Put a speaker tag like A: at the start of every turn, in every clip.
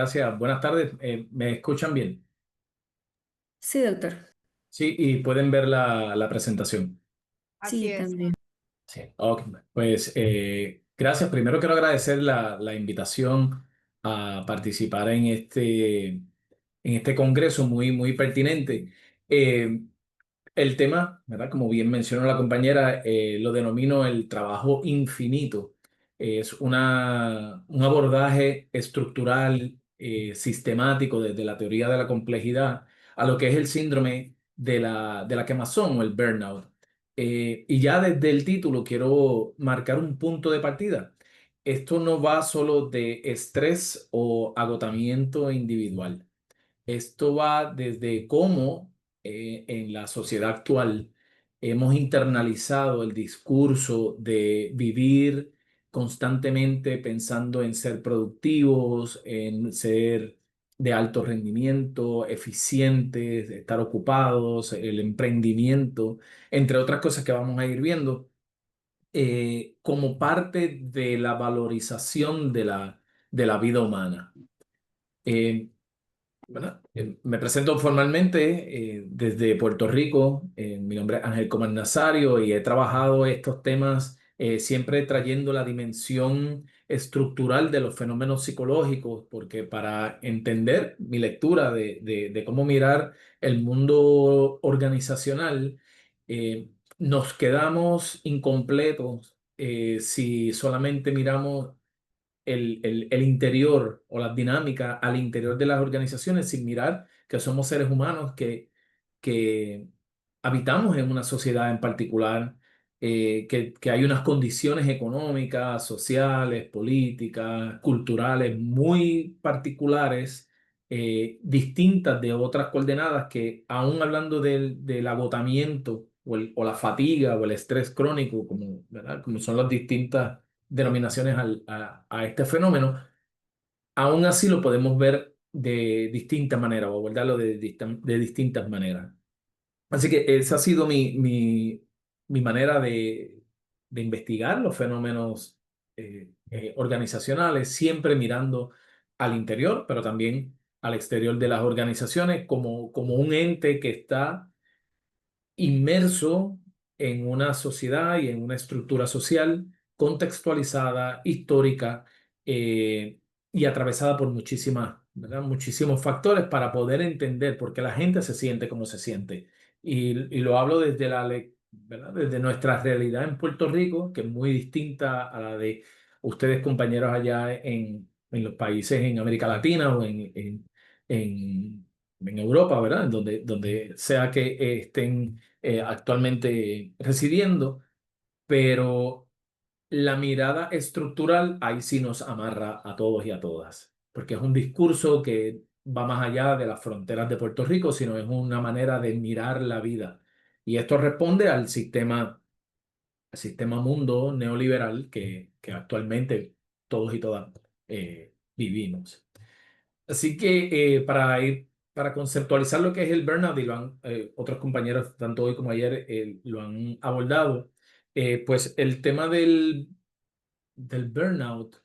A: Gracias, buenas tardes. ¿Me escuchan bien?
B: Sí, doctor.
A: Sí, y pueden ver la presentación.
C: Así
B: Sí,
C: es.
B: también.
A: Sí. Ok, pues gracias. Primero quiero agradecer la invitación a participar en este congreso muy pertinente. Eh, El tema, ¿verdad? Como bien mencionó la compañera, lo denomino el trabajo infinito. Es un abordaje estructural, sistemático desde la teoría de la complejidad a lo que es el síndrome de la quemazón o el burnout. Y ya desde el título quiero marcar un punto de partida. Esto no va solo de estrés o agotamiento individual. Esto va desde cómo en la sociedad actual hemos internalizado el discurso de vivir constantemente pensando en ser productivos, en ser de alto rendimiento, eficientes, estar ocupados, el emprendimiento, entre otras cosas que vamos a ir viendo, como parte de la valorización de la vida humana. Eh, ¿Verdad? Me presento formalmente desde Puerto Rico. Mi nombre es Ángel Comar Nazario y he trabajado estos temas siempre trayendo la dimensión estructural de los fenómenos psicológicos, porque para entender mi lectura de cómo mirar el mundo organizacional, nos quedamos incompletos si solamente miramos el interior o las dinámicas al interior de las organizaciones sin mirar que somos seres humanos que habitamos en una sociedad en particular, que hay unas condiciones económicas, sociales, políticas, culturales muy particulares, distintas de otras coordenadas que aún hablando del agotamiento o la fatiga o el estrés crónico, como, ¿verdad? Como son las distintas denominaciones a este fenómeno, aún así lo podemos ver de distinta manera o abordarlo de distintas maneras. Así que esa ha sido mi manera de investigar los fenómenos organizacionales, siempre mirando al interior, pero también al exterior de las organizaciones como un ente que está inmerso en una sociedad y en una estructura social contextualizada, histórica, eh, y atravesada por ¿verdad? Muchísimos factores para poder entender por qué la gente se siente como se siente. Y lo hablo desde ¿verdad? Desde nuestra realidad en Puerto Rico, que es muy distinta a la de ustedes, compañeros, allá en los países en América Latina o en Europa, ¿verdad? Donde sea que estén actualmente residiendo, pero la mirada estructural ahí sí nos amarra a todos y a todas, porque es un discurso que va más allá de las fronteras de Puerto Rico, sino es una manera de mirar la vida. Y esto responde al sistema mundo neoliberal que actualmente todos y todas vivimos. Así que para conceptualizar lo que es el burnout, y otros compañeros, tanto hoy como ayer, lo han abordado, pues el tema del burnout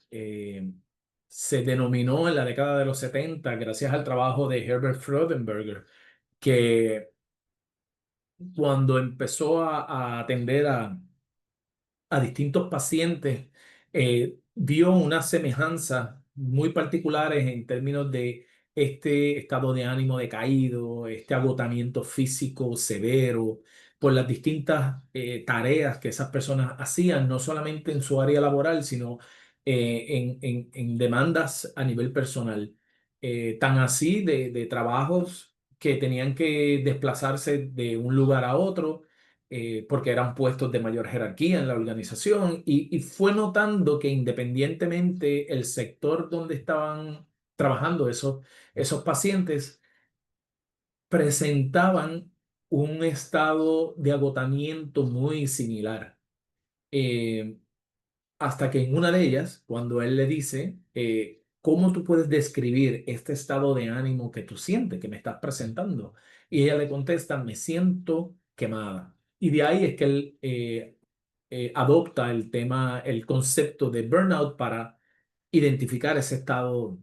A: se denominó en la década de los 70 gracias al trabajo de Herbert Freudenberger, que cuando empezó a atender a distintos pacientes, vio unas semejanzas muy particulares en términos de este estado de ánimo decaído, este agotamiento físico severo por las distintas tareas que esas personas hacían, no solamente en su área laboral, sino en demandas a nivel personal. Tan así de trabajos que tenían que desplazarse de un lugar a otro porque eran puestos de mayor jerarquía en la organización y fue notando que independientemente el sector donde estaban trabajando esos pacientes presentaban un estado de agotamiento muy similar. Eh, Hasta que en una de ellas, cuando él le dice, ¿cómo tú puedes describir este estado de ánimo que tú sientes, que me estás presentando? Y ella le contesta, me siento quemada. Y de ahí es que él adopta el concepto de burnout para identificar ese estado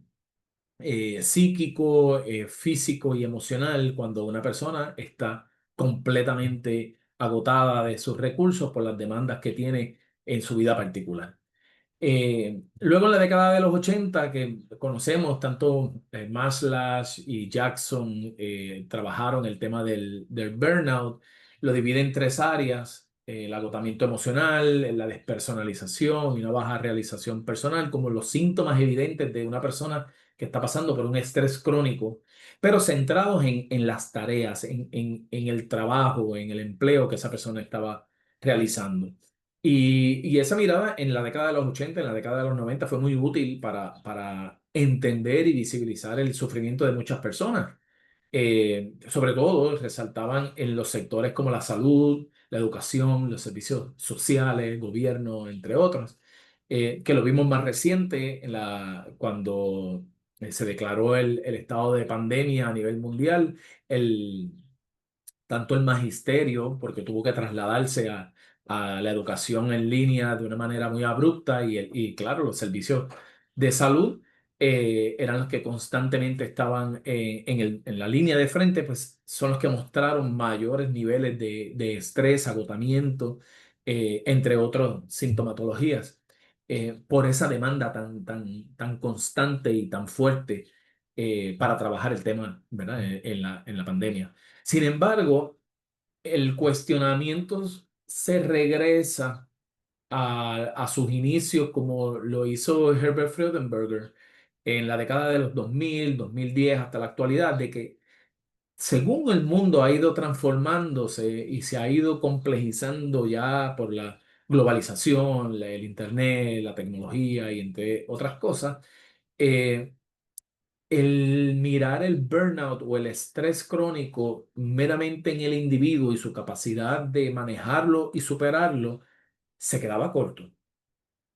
A: psíquico, físico y emocional cuando una persona está completamente agotada de sus recursos por las demandas que tiene en su vida particular. Luego en la década de los 80 que conocemos, tanto Maslow y Jackson trabajaron el tema del burnout, lo divide en tres áreas: el agotamiento emocional, la despersonalización y una baja realización personal, como los síntomas evidentes de una persona que está pasando por un estrés crónico, pero centrados en las tareas, en el trabajo, en el empleo que esa persona estaba realizando. Y esa mirada en la década de los 80, en la década de los 90 fue muy útil para entender y visibilizar el sufrimiento de muchas personas. Sobre todo resaltaban en los sectores como la salud, la educación, los servicios sociales, gobierno, entre otros, que lo vimos más reciente cuando se declaró el estado de pandemia a nivel mundial. El, Tanto el magisterio, porque tuvo que trasladarse a la educación en línea de una manera muy abrupta, y claro, los servicios de salud eran los que constantemente estaban en la línea de frente, pues son los que mostraron mayores niveles de estrés, agotamiento, entre otras sintomatologías, por esa demanda tan constante y tan fuerte para trabajar el tema, ¿verdad? En la pandemia. Sin embargo, el cuestionamiento se regresa a sus inicios como lo hizo Herbert Freudenberger en la década de los 2000, 2010 hasta la actualidad, de que según el mundo ha ido transformándose y se ha ido complejizando ya por la globalización, el Internet, la tecnología y entre otras cosas, eh, el mirar el burnout o el estrés crónico meramente en el individuo y su capacidad de manejarlo y superarlo se quedaba corto.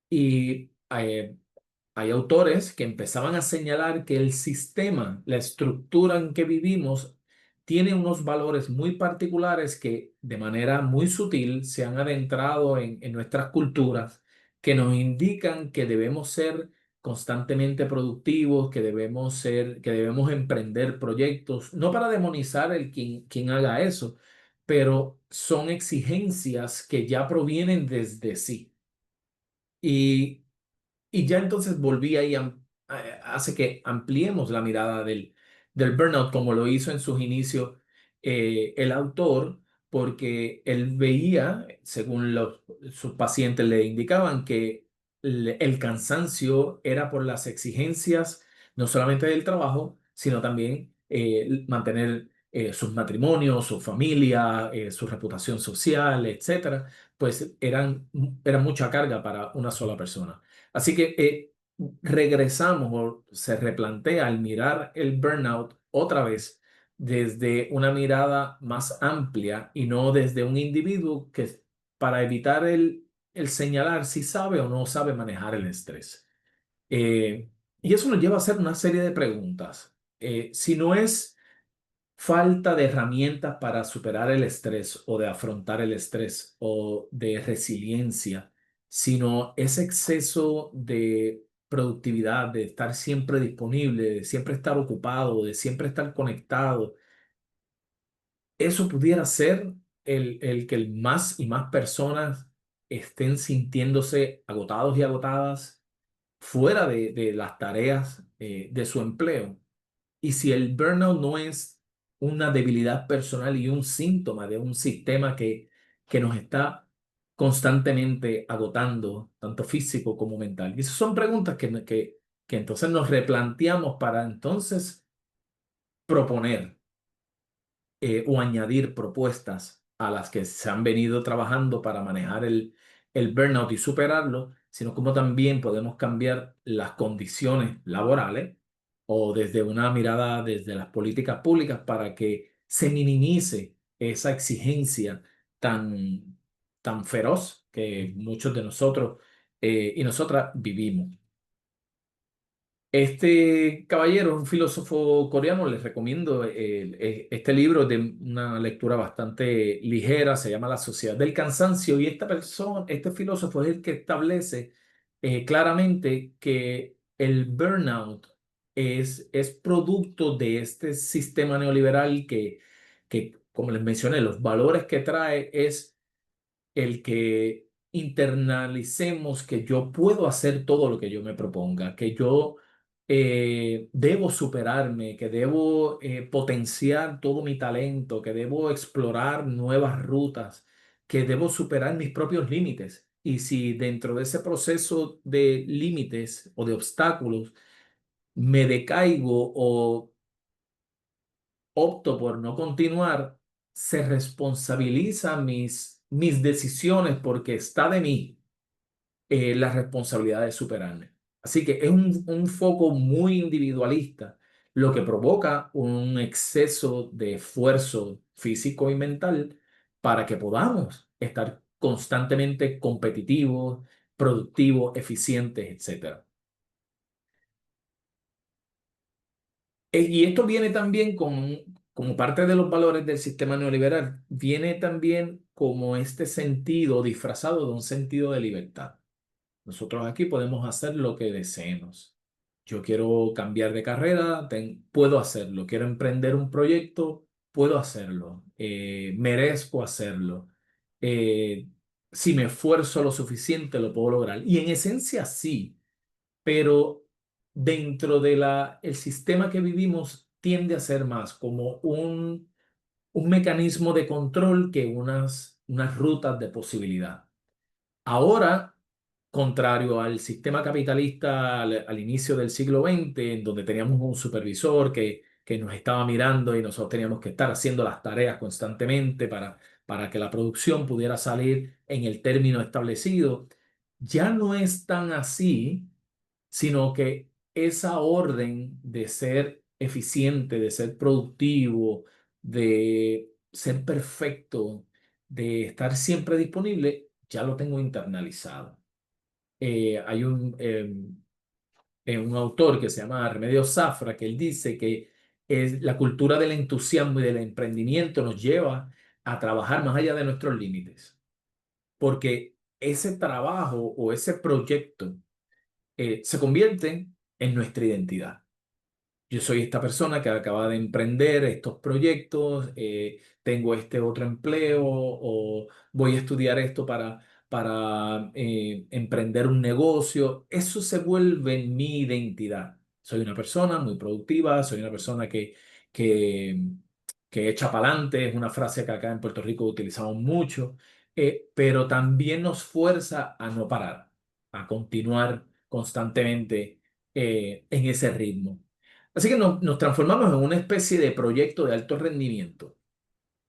A: Y hay autores que empezaban a señalar que el sistema, la estructura en que vivimos, tiene unos valores muy particulares que de manera muy sutil se han adentrado en nuestras culturas, que nos indican que debemos ser constantemente productivos, que debemos emprender proyectos, no para demonizar quien haga eso, pero son exigencias que ya provienen desde sí. Y y ya entonces volví ahí, hace que ampliemos la mirada del burnout, como lo hizo en sus inicios el autor, porque él veía, según sus pacientes le indicaban, que el cansancio era por las exigencias no solamente del trabajo, sino también mantener sus matrimonios, su familia, su reputación social, etcétera, pues eran mucha carga para una sola persona. Así que regresamos o se replantea al mirar el burnout otra vez desde una mirada más amplia y no desde un individuo que para evitar el señalar si sabe o no sabe manejar el estrés. Eh, y eso nos lleva a hacer una serie de preguntas. Si no es falta de herramientas para superar el estrés o de afrontar el estrés o de resiliencia, sino ese exceso de productividad, de estar siempre disponible, de siempre estar ocupado, de siempre estar conectado. Eso pudiera ser el que más y más personas estén sintiéndose agotados y agotadas fuera de las tareas de su empleo. Y si el burnout no es una debilidad personal y un síntoma de un sistema que nos está constantemente agotando, tanto físico como mental. Y esas son preguntas que entonces nos replanteamos para entonces proponer o añadir propuestas a las que se han venido trabajando para manejar el burnout y superarlo, sino como también podemos cambiar las condiciones laborales o desde una mirada desde las políticas públicas para que se minimice esa exigencia tan feroz que muchos de nosotros y nosotras vivimos. Este caballero es un filósofo coreano, les recomiendo este libro de una lectura bastante ligera, se llama La Sociedad del Cansancio, y esta persona, este filósofo es el que establece claramente que el burnout es producto de este sistema neoliberal que, como les mencioné, los valores que trae es el que internalicemos que yo puedo hacer todo lo que yo me proponga, que yo debo superarme, que debo potenciar todo mi talento, que debo explorar nuevas rutas, que debo superar mis propios límites. Y si dentro de ese proceso de límites o de obstáculos me decaigo o opto por no continuar, se responsabiliza mis decisiones porque está de mí la responsabilidad de superarme. Así que es un foco muy individualista, lo que provoca un exceso de esfuerzo físico y mental para que podamos estar constantemente competitivos, productivos, eficientes, etcétera. Y esto viene también como parte de los valores del sistema neoliberal, viene también como este sentido disfrazado de un sentido de libertad. Nosotros aquí podemos hacer lo que deseemos. Yo quiero cambiar de carrera, puedo hacerlo. Quiero emprender un proyecto, puedo hacerlo. Merezco hacerlo. Eh, si me esfuerzo lo suficiente, lo puedo lograr. Y en esencia sí, pero dentro de el sistema que vivimos tiende a ser más como un mecanismo de control que unas rutas de posibilidad. Ahora, contrario al sistema capitalista al inicio del siglo XX, en donde teníamos un supervisor que nos estaba mirando y nosotros teníamos que estar haciendo las tareas constantemente para que la producción pudiera salir en el término establecido, ya no es tan así, sino que esa orden de ser eficiente, de ser productivo, de ser perfecto, de estar siempre disponible, ya lo tengo internalizado. Hay un autor que se llama Remedios Zafra que él dice que la cultura del entusiasmo y del emprendimiento nos lleva a trabajar más allá de nuestros límites, porque ese trabajo o ese proyecto se convierte en nuestra identidad. Yo soy esta persona que acaba de emprender estos proyectos, tengo este otro empleo o voy a estudiar esto para emprender un negocio. Eso se vuelve mi identidad. Soy una persona muy productiva, soy una persona que, que echa para adelante, es una frase que acá en Puerto Rico utilizamos mucho, pero también nos fuerza a no parar, a continuar constantemente en ese ritmo. Así que nos transformamos en una especie de proyecto de alto rendimiento.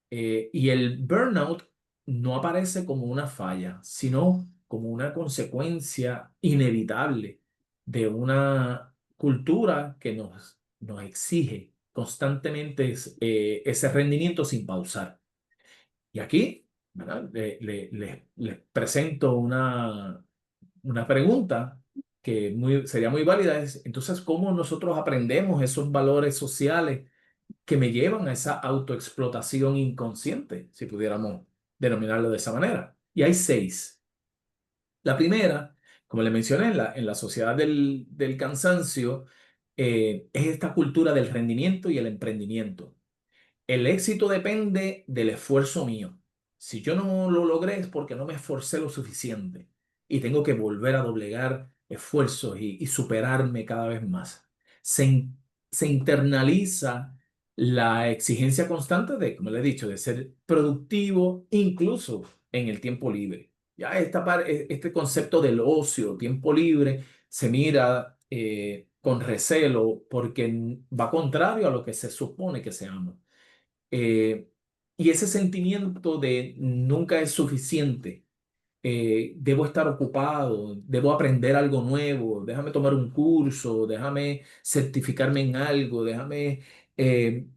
A: Y el burnout no aparece como una falla, sino como una consecuencia inevitable de una cultura que nos exige constantemente ese rendimiento sin pausar. Y aquí, ¿verdad? Les presento una pregunta que sería muy válida. Entonces, ¿cómo nosotros aprendemos esos valores sociales que me llevan a esa autoexplotación inconsciente, si pudiéramos denominarlo de esa manera? Y hay seis. La primera, como le mencioné, en la sociedad del cansancio, es esta cultura del rendimiento y el emprendimiento. El éxito depende del esfuerzo mío. Si yo no lo logré es porque no me esforcé lo suficiente y tengo que volver a doblegar esfuerzos y superarme cada vez más. Se, in- Se internaliza la exigencia constante de, como le he dicho, de ser productivo incluso en el tiempo libre. Ya este concepto del ocio, tiempo libre, se mira con recelo porque va contrario a lo que se supone que seamos. Eh, y ese sentimiento de nunca es suficiente, debo estar ocupado, debo aprender algo nuevo, déjame tomar un curso, déjame certificarme en algo, déjame eh,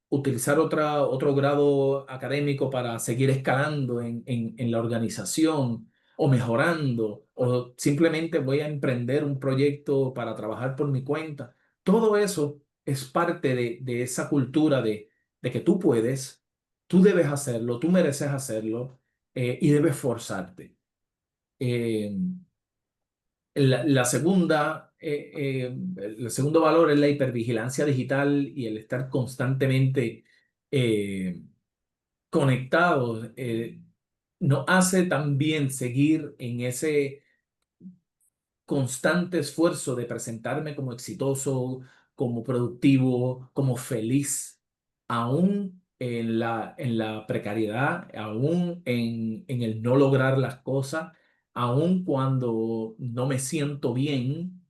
A: utilizar otro grado académico para seguir escalando en la organización o mejorando, o simplemente voy a emprender un proyecto para trabajar por mi cuenta. Todo eso es parte de esa cultura de que tú puedes, tú debes hacerlo, tú mereces hacerlo y debes forzarte. Eh, La segunda, el segundo valor es la hipervigilancia digital y el estar constantemente eh, conectados. Nos hace también seguir en ese constante esfuerzo de presentarme como exitoso, como productivo, como feliz, aún en la precariedad, aún en el no lograr las cosas, aún cuando no me siento bien,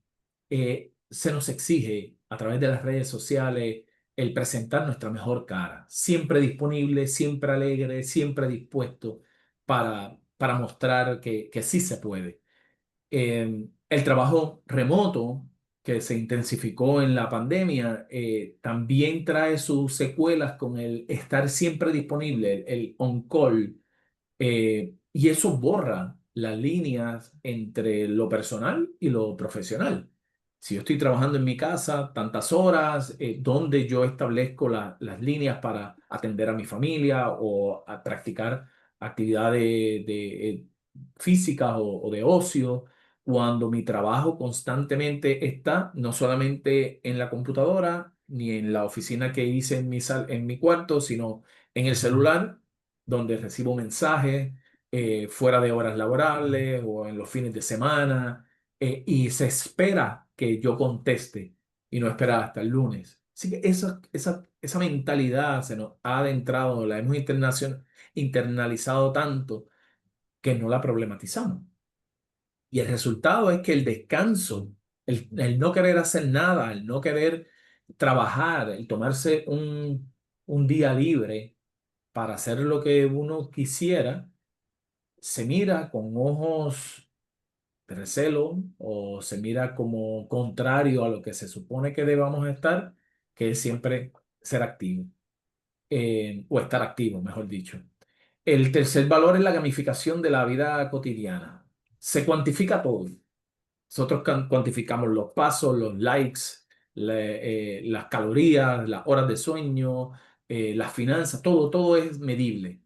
A: se nos exige a través de las redes sociales el presentar nuestra mejor cara, siempre disponible, siempre alegre, siempre dispuesto para mostrar que sí se puede. El trabajo remoto que se intensificó en la pandemia también trae sus secuelas con el estar siempre disponible, el on-call, y eso borra las líneas entre lo personal y lo profesional. Si yo estoy trabajando en mi casa tantas horas, donde yo establezco las líneas para atender a mi familia o a practicar actividades físicas o de ocio, cuando mi trabajo constantemente está no solamente en la computadora ni en la oficina que hice en mi cuarto, sino en el celular, donde recibo mensajes fuera de horas laborales o en los fines de semana, y se espera que yo conteste y no espera hasta el lunes. Así que esa mentalidad se nos ha adentrado, la hemos internalizado tanto que no la problematizamos. Y el resultado es que el descanso, el no querer hacer nada, el no querer trabajar, el tomarse un día libre para hacer lo que uno quisiera, se mira con ojos de recelo o se mira como contrario a lo que se supone que debamos estar, que es siempre ser activo, o estar activo, mejor dicho. El tercer valor es la gamificación de la vida cotidiana. Se cuantifica todo. Nosotros cuantificamos los pasos, los likes, las calorías, las horas de sueño, las finanzas, todo es medible.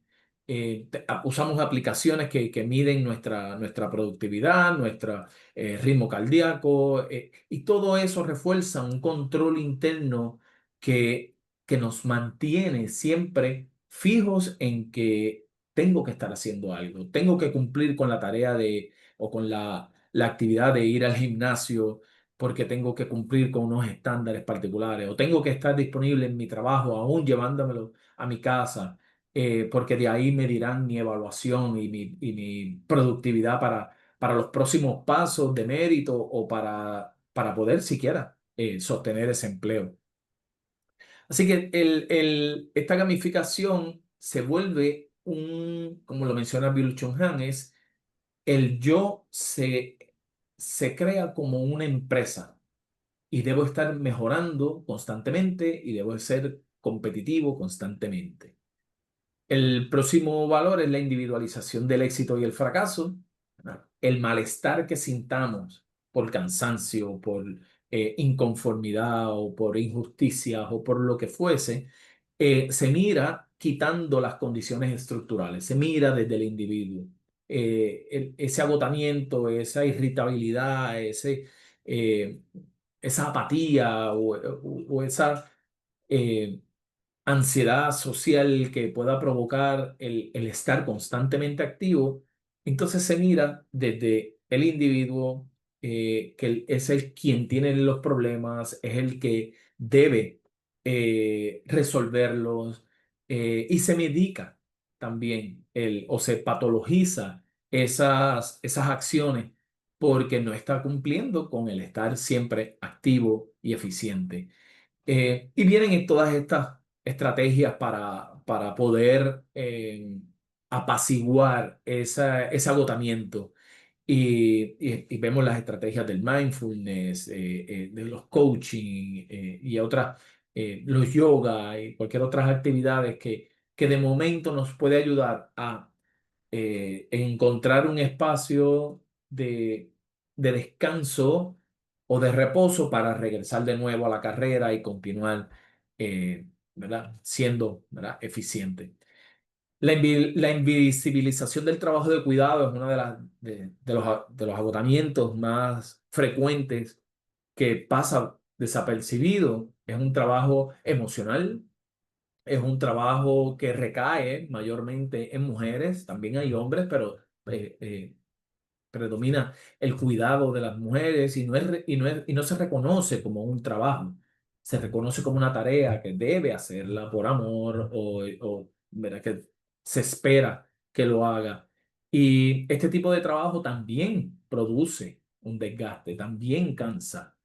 A: Usamos aplicaciones que miden nuestra productividad, nuestro ritmo cardíaco, y todo eso refuerza un control interno que, que nos mantiene siempre fijos en que tengo que estar haciendo algo, tengo que cumplir con la tarea o con la actividad de ir al gimnasio porque tengo que cumplir con unos estándares particulares o tengo que estar disponible en mi trabajo aún llevándomelo a mi casa, porque de ahí me dirán mi evaluación y mi productividad para los próximos pasos de mérito o para poder siquiera sostener ese empleo. Así que esta gamificación se vuelve como lo menciona Bill Chung Han, es el yo se crea como una empresa y debo estar mejorando constantemente y debo ser competitivo constantemente. El próximo valor es la individualización del éxito y el fracaso, ¿verdad? El malestar que sintamos por cansancio, por inconformidad o por injusticias o por lo que fuese, se mira quitando las condiciones estructurales, se mira desde el individuo. Ese agotamiento, esa irritabilidad, eh, esa apatía o esa eh, ansiedad social que pueda provocar el estar constantemente activo, entonces se mira desde el individuo, que es el quien tiene los problemas, es el que debe resolverlos, y se medica también o se patologiza esas acciones porque no está cumpliendo con el estar siempre activo y eficiente. Y vienen en todas estas estrategias para poder apaciguar ese agotamiento. Y vemos las estrategias del mindfulness, de los coaching, y otras, los yoga y cualquier otras actividades que de momento nos puede ayudar a encontrar un espacio de descanso o de reposo para regresar de nuevo a la carrera y continuar, ¿verdad? Siendo, ¿verdad? Eficiente. La invisibilización del trabajo de cuidado es uno de los agotamientos más frecuentes que pasa desapercibido. Es un trabajo emocional, es un trabajo que recae mayormente en mujeres, también hay hombres, pero predomina el cuidado de las mujeres y no se reconoce como un trabajo, se reconoce como una tarea que debe hacerla por amor ¿verdad? Que se espera que lo haga. Y este tipo de trabajo también produce un desgaste, también cansa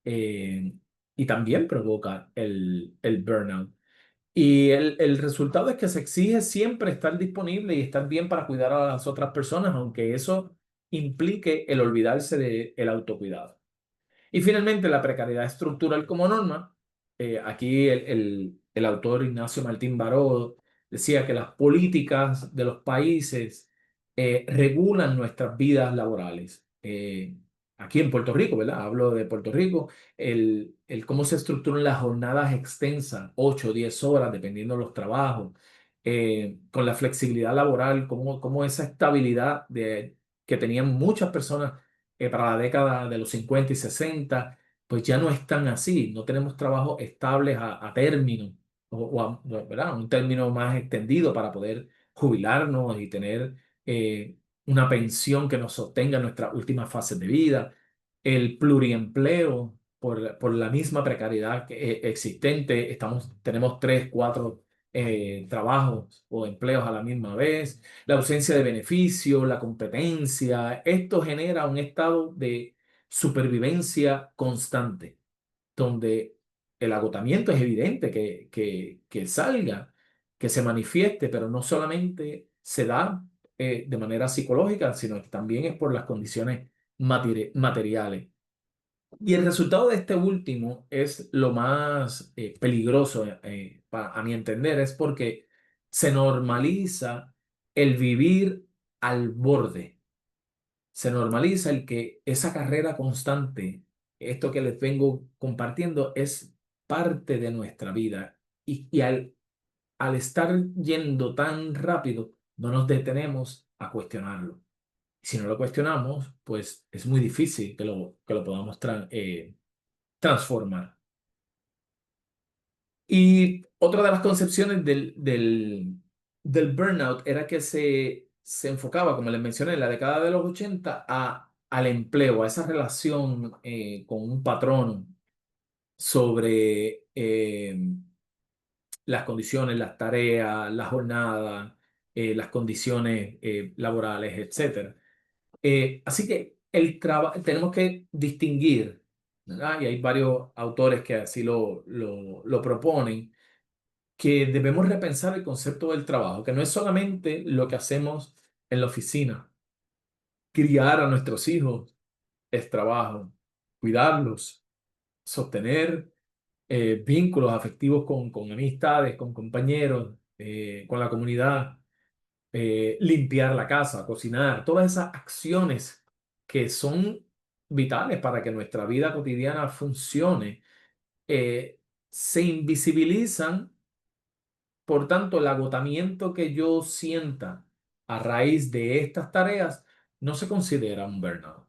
A: eh, y también provoca el burnout. Y el resultado es que se exige siempre estar disponible y estar bien para cuidar a las otras personas, aunque eso implique el olvidarse del autocuidado. Y finalmente, la precariedad estructural como norma. Aquí el autor Ignacio Martín Baró decía que las políticas de los países regulan nuestras vidas laborales. Aquí en Puerto Rico, ¿verdad? Hablo de Puerto Rico, el cómo se estructuran las jornadas extensas, 8 o 10 horas, dependiendo de los trabajos, con la flexibilidad laboral, cómo esa estabilidad que tenían muchas personas para la década de los 50 y 60 pues ya no es tan así. No tenemos trabajos estables a término ¿verdad? Un término más extendido para poder jubilarnos y tener una pensión que nos sostenga en nuestras últimas fases de vida. El pluriempleo, por la misma precariedad existente, tenemos tres, cuatro trabajos o empleos a la misma vez, la ausencia de beneficio, la competencia. Esto genera un estado de supervivencia constante, donde el agotamiento es evidente que salga, que se manifieste, pero no solamente se da de manera psicológica, sino que también es por las condiciones materiales. Y el resultado de este último es lo más peligroso, a mi entender, es porque se normaliza el vivir al borde, se normaliza el que esa carrera constante, esto que les vengo compartiendo, es parte de nuestra vida. Y al estar yendo tan rápido, no nos detenemos a cuestionarlo. Si no lo cuestionamos, pues es muy difícil que lo podamos transformar. Y otra de las concepciones del burnout era que se enfocaba, como les mencioné, en la década de los 80 al empleo, a esa relación con un patrón sobre las condiciones, las tareas, la jornada, las condiciones laborales, etcétera. Así que tenemos que distinguir, ¿verdad? Y hay varios autores que así lo proponen, que debemos repensar el concepto del trabajo, que no es solamente lo que hacemos en la oficina. Criar a nuestros hijos es trabajo, cuidarlos, sostener vínculos afectivos con amistades, con compañeros, con la comunidad, limpiar la casa, cocinar, todas esas acciones que son vitales para que nuestra vida cotidiana funcione, se invisibilizan. Por tanto, el agotamiento que yo sienta a raíz de estas tareas no se considera un burnout.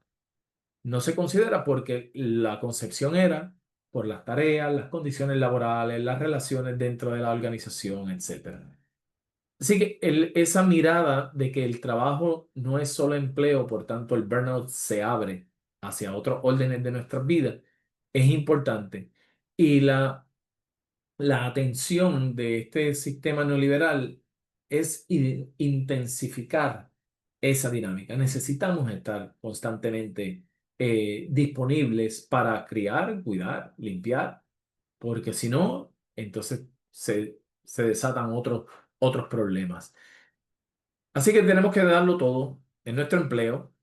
A: No se considera porque la concepción era por las tareas, las condiciones laborales, las relaciones dentro de la organización, etcétera. Así que esa mirada de que el trabajo no es solo empleo, por tanto el burnout se abre hacia otros órdenes de nuestras vidas, es importante. Y la atención de este sistema neoliberal es intensificar esa dinámica. Necesitamos estar constantemente disponibles para criar, cuidar, limpiar, porque si no, entonces se desatan otros problemas. Así que tenemos que darlo todo en nuestro empleo,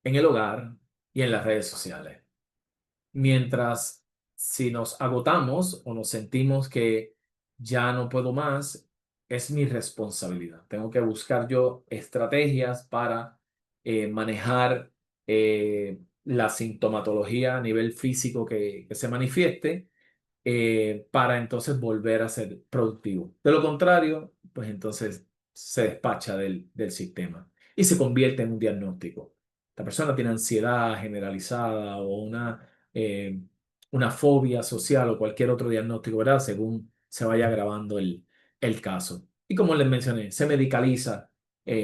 A: en el hogar y en las redes sociales. Mientras si nos agotamos o nos sentimos que ya no puedo más, es mi responsabilidad. Tengo que buscar yo estrategias para manejar la sintomatología a nivel físico que se manifieste para entonces volver a ser productivo. De lo contrario, pues entonces se despacha del sistema y se convierte en un diagnóstico. La persona tiene ansiedad generalizada o una fobia social o cualquier otro diagnóstico, ¿verdad? Según se vaya agravando el caso. Y como les mencioné, se medicaliza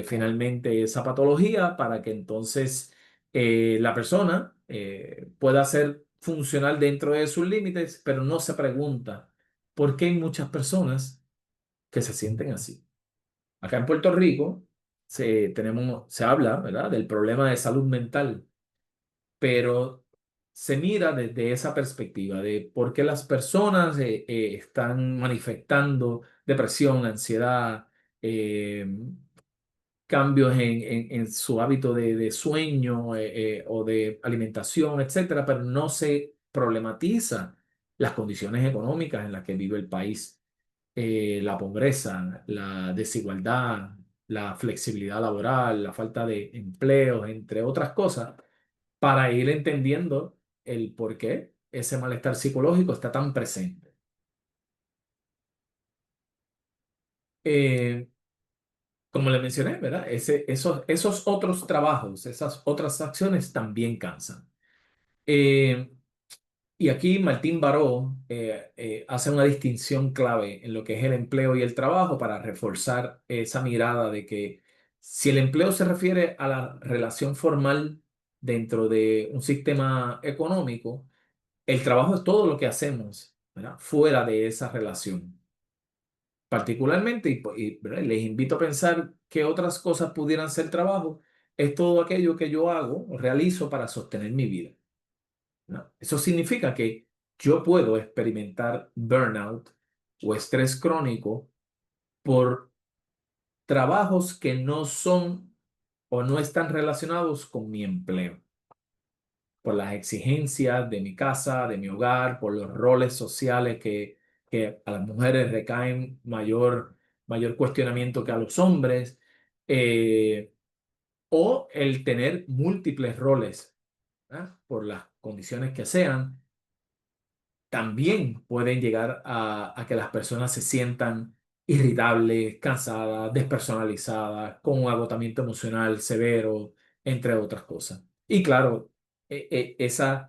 A: finalmente esa patología para que entonces la persona pueda ser funcional dentro de sus límites, pero no se pregunta por qué hay muchas personas que se sienten así. Acá en Puerto Rico se habla, ¿verdad?, del problema de salud mental, pero se mira desde esa perspectiva de por qué las personas están manifestando depresión, ansiedad, eh, cambios en su hábito de sueño o de alimentación, etcétera, pero no se problematiza las condiciones económicas en las que vive el país, la pobreza, la desigualdad, la flexibilidad laboral, la falta de empleos, entre otras cosas, para ir entendiendo el por qué ese malestar psicológico está tan presente. Eh, Como le mencioné, ¿verdad? Esos otros trabajos, esas otras acciones también cansan. Eh, y aquí Martín Baró hace una distinción clave en lo que es el empleo y el trabajo para reforzar esa mirada de que si el empleo se refiere a la relación formal dentro de un sistema económico, el trabajo es todo lo que hacemos, ¿verdad?, fuera de esa relación. Particularmente, ¿verdad?, les invito a pensar qué otras cosas pudieran ser trabajo, es todo aquello que yo hago o realizo para sostener mi vida, ¿no? Eso significa que yo puedo experimentar burnout o estrés crónico por trabajos que no son o no están relacionados con mi empleo, por las exigencias de mi casa, de mi hogar, por los roles sociales que a las mujeres recaen mayor cuestionamiento que a los hombres, eh, o el tener múltiples roles, ¿ah?, por las condiciones que sean, también pueden llegar a que las personas se sientan irritables, cansadas, despersonalizadas, con un agotamiento emocional severo, entre otras cosas. Y claro, ese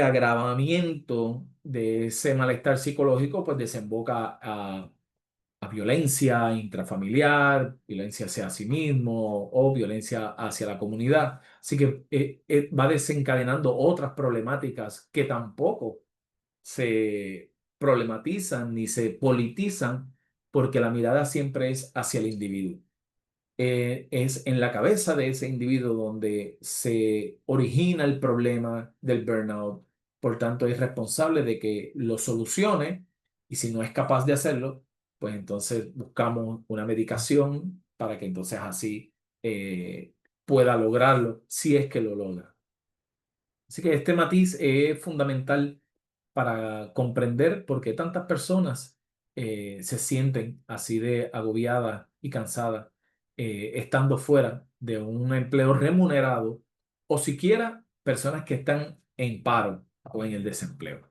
A: agravamiento de ese malestar psicológico pues desemboca a violencia intrafamiliar, violencia hacia sí mismo o violencia hacia la comunidad. Así que va desencadenando otras problemáticas que tampoco se problematizan ni se politizan porque la mirada siempre es hacia el individuo. Es en la cabeza de ese individuo donde se origina el problema del burnout. Por tanto, es responsable de que lo solucione y si no es capaz de hacerlo, pues entonces buscamos una medicación para que entonces así pueda lograrlo, si es que lo logra. Así que este matiz es fundamental para comprender por qué tantas personas se sienten así de agobiadas y cansadas estando fuera de un empleo remunerado o siquiera personas que están en paro o en el desempleo.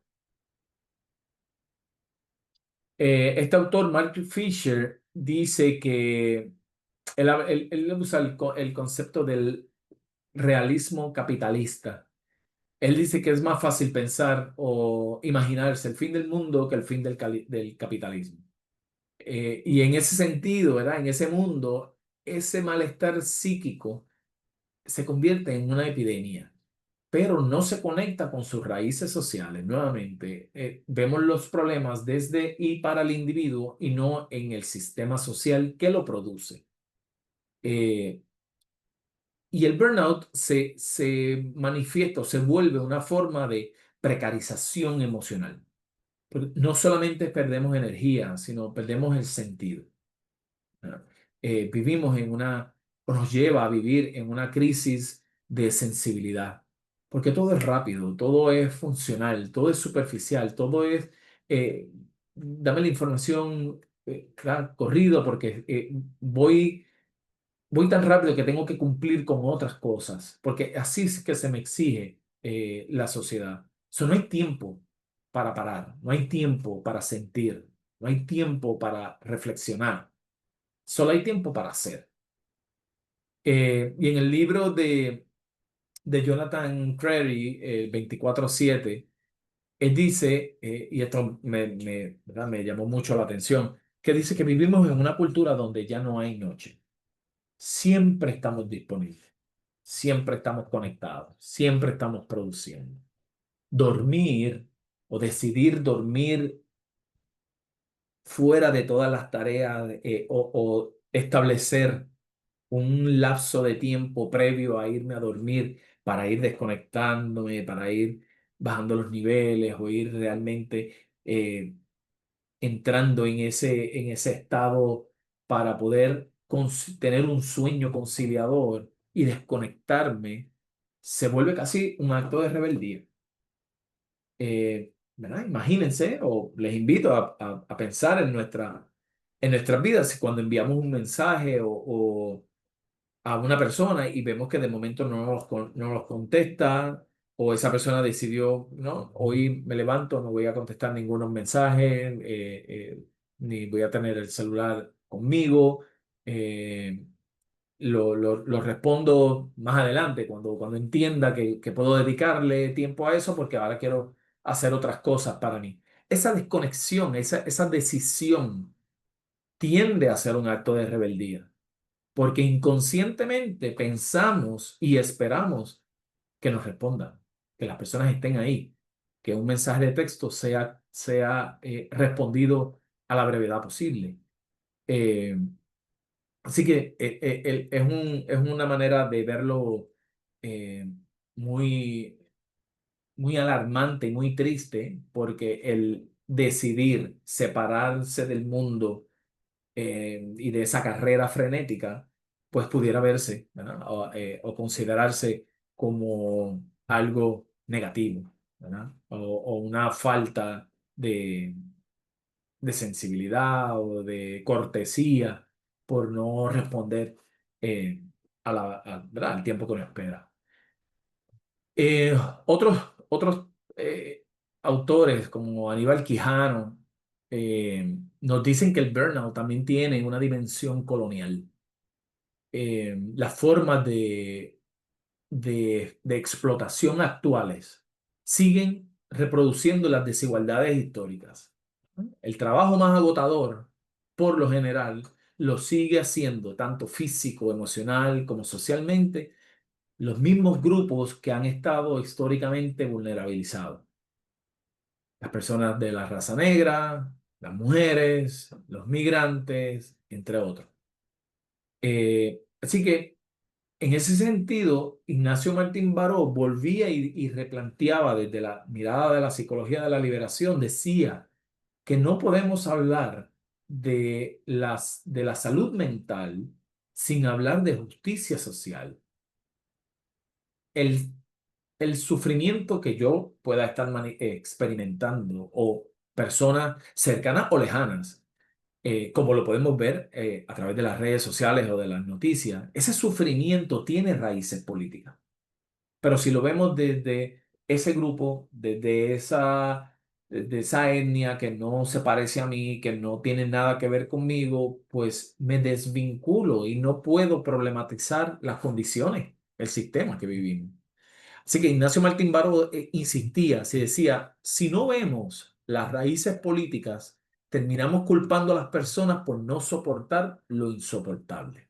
A: Este autor, Mark Fisher, dice que él usa el concepto del realismo capitalista. Él dice que es más fácil pensar o imaginarse el fin del mundo que el fin del capitalismo. Y en ese sentido, ¿verdad? En ese mundo, ese malestar psíquico se convierte en una epidemia, pero no se conecta con sus raíces sociales. Nuevamente, vemos los problemas desde y para el individuo y no en el sistema social que lo produce. Eh, Y el burnout se manifiesta o se vuelve una forma de precarización emocional. Porque no solamente perdemos energía, sino perdemos el sentido, ¿verdad? Vivimos o nos lleva a vivir en una crisis de sensibilidad, porque todo es rápido, todo es funcional, todo es superficial, todo es, dame la información, claro, corrido, porque voy tan rápido que tengo que cumplir con otras cosas, porque así es que se me exige la sociedad. No hay tiempo para parar, no hay tiempo para sentir, no hay tiempo para reflexionar. Solo hay tiempo para hacer. Y en el libro de Jonathan Crary, 24/7, él dice, y esto ¿verdad? Me llamó mucho la atención, que dice que vivimos en una cultura donde ya no hay noche. Siempre estamos disponibles, siempre estamos conectados, siempre estamos produciendo. Dormir o decidir dormir fuera de todas las tareas, o establecer un lapso de tiempo previo a irme a dormir para ir desconectándome, para ir bajando los niveles o ir realmente entrando en ese estado para poder tener un sueño conciliador y desconectarme, se vuelve casi un acto de rebeldía. ¿Verdad? Imagínense, o les invito a pensar en nuestras vidas, si cuando enviamos un mensaje o a una persona y vemos que de momento no nos contesta, o esa persona decidió, no, hoy me levanto, no voy a contestar ningunos mensajes, ni voy a tener el celular conmigo, eh, lo respondo más adelante, cuando entienda que puedo dedicarle tiempo a eso, porque ahora quiero hacer otras cosas para mí. Esa desconexión, esa decisión tiende a ser un acto de rebeldía, porque inconscientemente pensamos y esperamos que nos respondan, que las personas estén ahí, que un mensaje de texto sea respondido a la brevedad posible. Eh, Así que es una manera de verlo eh, muy, muy alarmante y muy triste, porque el decidir separarse del mundo y de esa carrera frenética, pues pudiera verse, ¿verdad? O considerarse como algo negativo, ¿verdad? O una falta de sensibilidad o de cortesía por no responder eh, ¿verdad? Al tiempo que uno espera. Eh, otros autores como Aníbal Quijano nos dicen que el burnout también tiene una dimensión colonial. Las formas de explotación actuales siguen reproduciendo las desigualdades históricas. El trabajo más agotador, por lo general, lo sigue haciendo tanto físico, emocional como socialmente los mismos grupos que han estado históricamente vulnerabilizados. Las personas de la raza negra, las mujeres, los migrantes, entre otros. Así que en ese sentido, Ignacio Martín Baró volvía y replanteaba desde la mirada de la psicología de la liberación, decía que no podemos hablar de la salud mental sin hablar de justicia social. El, el sufrimiento que yo pueda estar experimentando, o personas cercanas o lejanas, como lo podemos ver a través de las redes sociales o de las noticias, ese sufrimiento tiene raíces políticas. Pero si lo vemos desde ese grupo, desde esa etnia que no se parece a mí, que no tiene nada que ver conmigo, pues me desvinculo y no puedo problematizar las condiciones, el sistema que vivimos. Así que Ignacio Martín Baró insistía, se decía, si no vemos las raíces políticas, terminamos culpando a las personas por no soportar lo insoportable.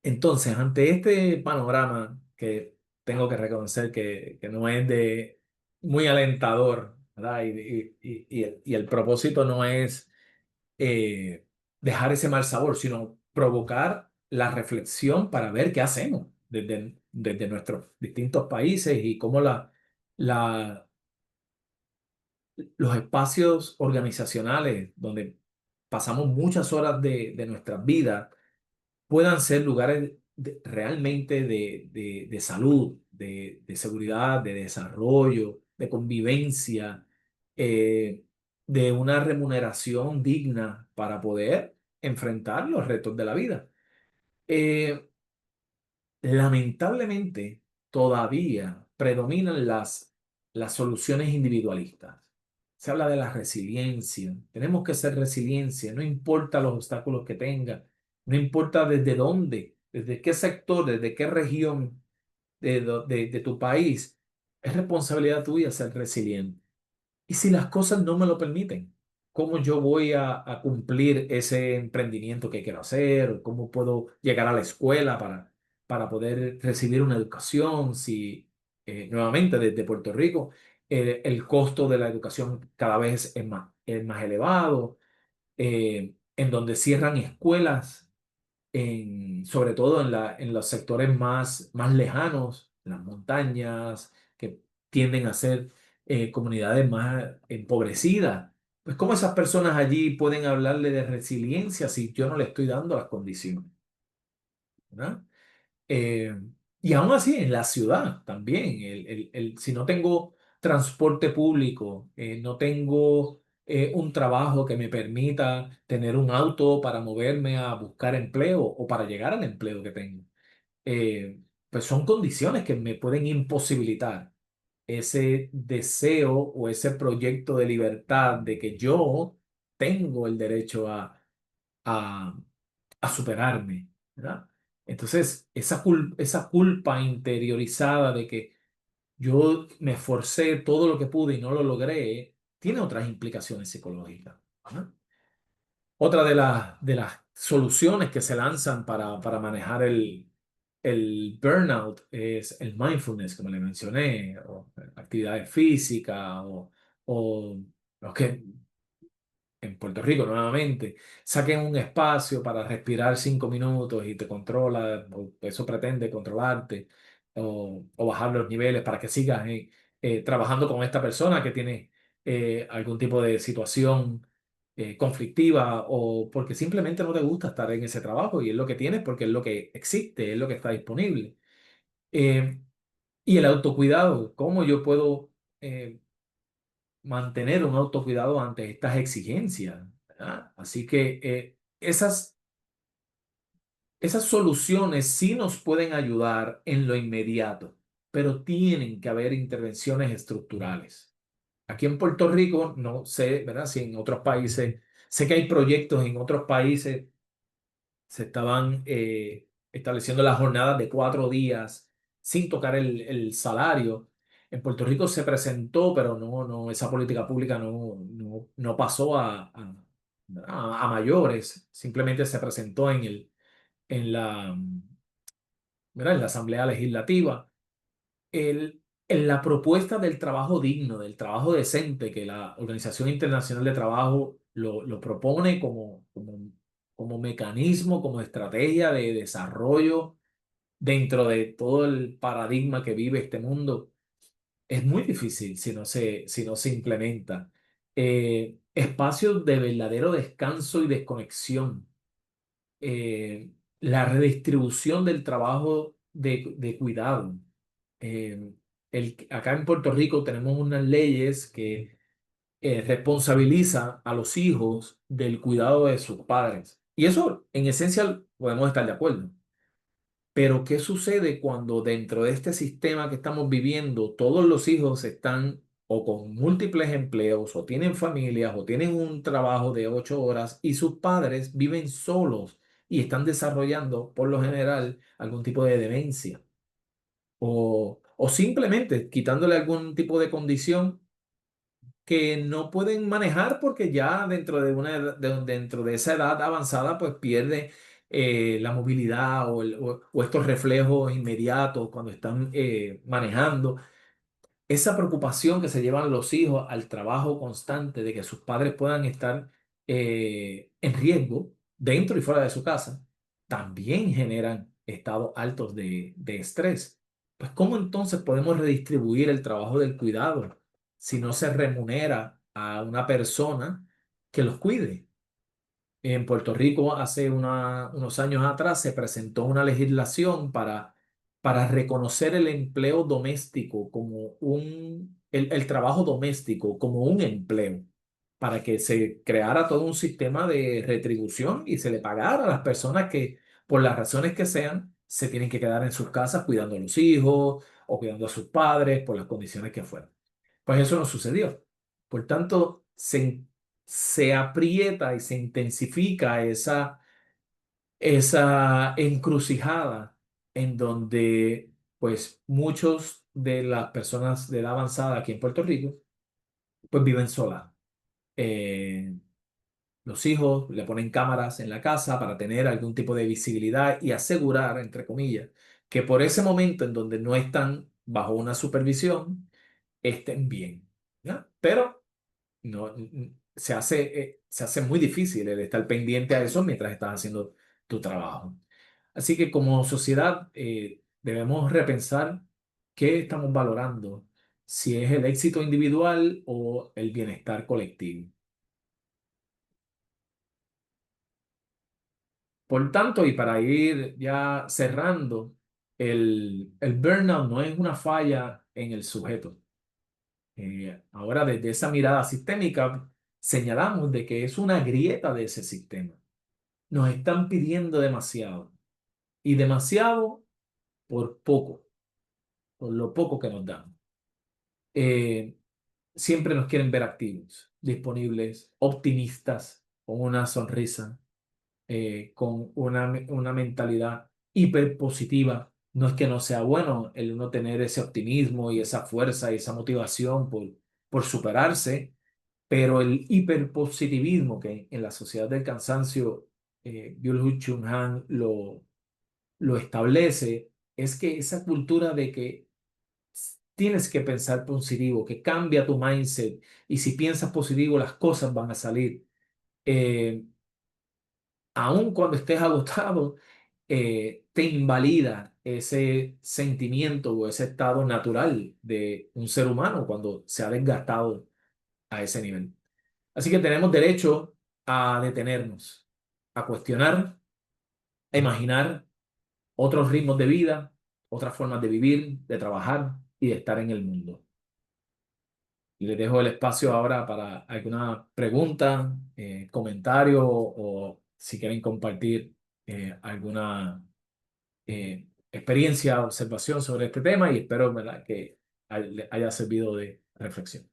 A: Entonces, ante este panorama que tengo que reconocer que no es de muy alentador, ¿verdad? Y el propósito no es dejar ese mal sabor, sino provocar la reflexión para ver qué hacemos desde nuestros distintos países y cómo la, los espacios organizacionales donde pasamos muchas horas de nuestras vidas puedan ser lugares realmente de salud, de seguridad, de desarrollo, de convivencia, eh, de una remuneración digna para poder enfrentar los retos de la vida. Eh, Lamentablemente, todavía predominan las soluciones individualistas. se habla de la resiliencia. Tenemos que ser resiliencia, no importa los obstáculos que tenga, no importa desde dónde, desde qué sector, desde qué región de tu país. Es responsabilidad tuya ser resiliente. Y si las cosas no me lo permiten, ¿cómo yo voy a cumplir ese emprendimiento que quiero hacer? ¿Cómo puedo llegar a la escuela para poder recibir una educación? Si, nuevamente, desde Puerto Rico, el costo de la educación cada vez es más elevado, en donde cierran escuelas sobre todo en los sectores más lejanos, en las montañas, que tienden a ser comunidades más empobrecidas. Pues, ¿cómo esas personas allí pueden hablarle de resiliencia si yo no le estoy dando las condiciones? ¿Verdad? Eh, y aún así, en la ciudad también, si no tengo transporte público, no tengo un trabajo que me permita tener un auto para moverme a buscar empleo o para llegar al empleo que tengo, pues son condiciones que me pueden imposibilitar ese deseo o ese proyecto de libertad de que yo tengo el derecho a a superarme, ¿verdad? Entonces, esa culpa interiorizada de que yo me esforcé todo lo que pude y no lo logré, tiene otras implicaciones psicológicas, ¿verdad? Otra de las soluciones que se lanzan para manejar el burnout es el mindfulness, como le mencioné, o actividades físicas, o lo que en Puerto Rico nuevamente, saquen un espacio para respirar 5 minutos y te controla, o eso pretende controlarte, o bajar los niveles para que sigas trabajando con esta persona que tiene algún tipo de situación conflictiva o porque simplemente no te gusta estar en ese trabajo y es lo que tienes porque es lo que existe, es lo que está disponible. Eh, y el autocuidado, ¿cómo yo puedo mantener un autocuidado ante estas exigencias? ¿Verdad? Así que esas soluciones sí nos pueden ayudar en lo inmediato, pero tienen que haber intervenciones estructurales. Aquí en Puerto Rico, no sé, ¿verdad? Si en otros países, sé que hay proyectos en otros países se estaban estableciendo las jornadas de 4 días sin tocar el salario. En Puerto Rico se presentó, pero esa política pública no pasó a mayores. Simplemente se presentó en la, ¿verdad? En la Asamblea Legislativa. En la propuesta del trabajo digno, del trabajo decente, que la Organización Internacional de Trabajo lo propone como mecanismo, como estrategia de desarrollo dentro de todo el paradigma que vive este mundo, es muy difícil si no se implementa. Espacios de verdadero descanso y desconexión, la redistribución del trabajo de cuidado. Eh, Acá en Puerto Rico tenemos unas leyes que responsabilizan a los hijos del cuidado de sus padres. Y eso, en esencia, podemos estar de acuerdo. Pero, ¿qué sucede cuando dentro de este sistema que estamos viviendo, todos los hijos están o con múltiples empleos, o tienen familias, o tienen un trabajo de 8 horas, y sus padres viven solos y están desarrollando, por lo general, algún tipo de demencia? O simplemente quitándole algún tipo de condición que no pueden manejar porque ya dentro de dentro de esa edad avanzada pues pierde la movilidad o estos reflejos inmediatos cuando están manejando. Esa preocupación que se llevan los hijos al trabajo constante de que sus padres puedan estar en riesgo dentro y fuera de su casa, también generan estados altos de estrés. Pues, ¿cómo entonces podemos redistribuir el trabajo del cuidado si no se remunera a una persona que los cuide? En Puerto Rico, hace unos años atrás, se presentó una legislación para reconocer el empleo doméstico como el trabajo doméstico como un empleo, para que se creara todo un sistema de retribución y se le pagara a las personas que, por las razones que sean, se tienen que quedar en sus casas cuidando a los hijos o cuidando a sus padres por las condiciones que fueran. Pues eso no sucedió. Por tanto, se aprieta y se intensifica esa encrucijada en donde pues muchos de las personas de edad avanzada aquí en Puerto Rico pues viven solas. Eh, los hijos le ponen cámaras en la casa para tener algún tipo de visibilidad y asegurar, entre comillas, que por ese momento en donde no están bajo una supervisión, estén bien, ¿ya? Pero no, se hace muy difícil el estar pendiente a eso mientras estás haciendo tu trabajo. Así que como sociedad debemos repensar qué estamos valorando, si es el éxito individual o el bienestar colectivo. Por tanto, y para ir ya cerrando, el burnout no es una falla en el sujeto. Ahora, desde esa mirada sistémica, señalamos de que es una grieta de ese sistema. Nos están pidiendo demasiado y demasiado por poco, por lo poco que nos dan. Eh, Siempre nos quieren ver activos, disponibles, optimistas, con una sonrisa, con una mentalidad hiperpositiva. No es que no sea bueno el uno tener ese optimismo y esa fuerza y esa motivación por superarse, pero el hiperpositivismo que en la sociedad del cansancio Byung-Chul Chung Han lo establece, es que esa cultura de que tienes que pensar positivo, que cambia tu mindset y si piensas positivo las cosas van a salir. Eh, Aun cuando estés agotado, te invalida ese sentimiento o ese estado natural de un ser humano cuando se ha desgastado a ese nivel. Así que tenemos derecho a detenernos, a cuestionar, a imaginar otros ritmos de vida, otras formas de vivir, de trabajar y de estar en el mundo. Y les dejo el espacio ahora para alguna pregunta, comentario o si quieren compartir alguna experiencia, observación sobre este tema y espero, ¿verdad?, que haya servido de reflexión.